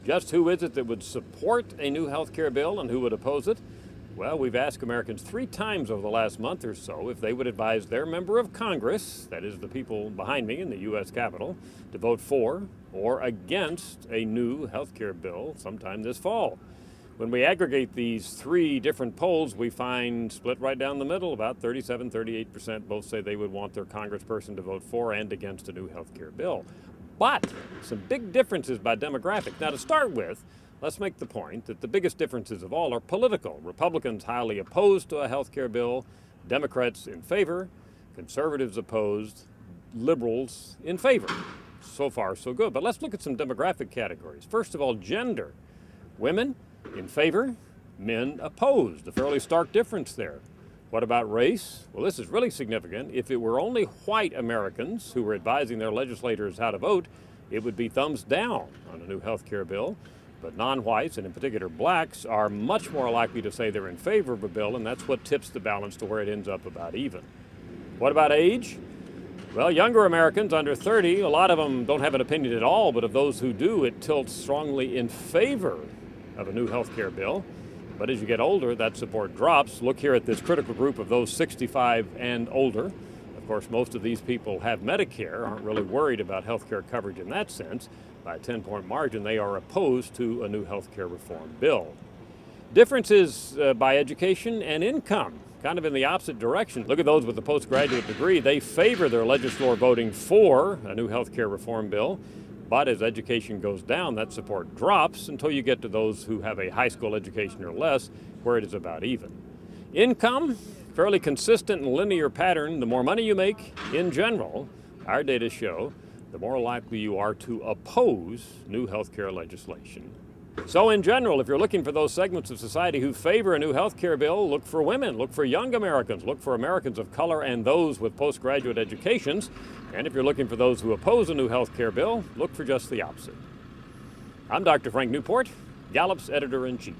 Just who is it that would support a new health care bill and who would oppose it? Well, we've asked Americans 3 times over the last month or so if they would advise their member of Congress, that is the people behind me in the U.S. Capitol, to vote for or against a new health care bill sometime this fall. When we aggregate these 3 different polls, we find split right down the middle, about 37-38% both say they would want their congressperson to vote for and against a new health care bill. But some big differences by demographic. Now, to start with, let's make the point that the biggest differences of all are political. Republicans highly opposed to a health care bill, Democrats in favor, conservatives opposed, liberals in favor. So far, so good. But let's look at some demographic categories. First of all, gender. Women in favor, men opposed. A fairly stark difference there. What about race? Well, this is really significant. If it were only white Americans who were advising their legislators how to vote, it would be thumbs down on a new health care bill. But non-whites, and in particular blacks, are much more likely to say they're in favor of a bill, and that's what tips the balance to where it ends up about even. What about age? Well, younger Americans under 30, a lot of them don't have an opinion at all, but of those who do, it tilts strongly in favor of a new health care bill. But as you get older, that support drops. Look here at this critical group of those 65 and older. Of course, most of these people have Medicare, aren't really worried about health care coverage in that sense. By a 10-point margin, they are opposed to a new health care reform bill. Differences by education and income, kind of in the opposite direction. Look at those with a postgraduate degree. They favor their legislator voting for a new health care reform bill. But as education goes down, that support drops until you get to those who have a high school education or less, where it is about even. Income, fairly consistent and linear pattern. The more money you make, in general, our data show, the more likely you are to oppose new health care legislation. So in general, if you're looking for those segments of society who favor a new health care bill, look for women, look for young Americans, look for Americans of color and those with postgraduate educations. And if you're looking for those who oppose a new health care bill, look for just the opposite. I'm Dr. Frank Newport, Gallup's editor-in-chief.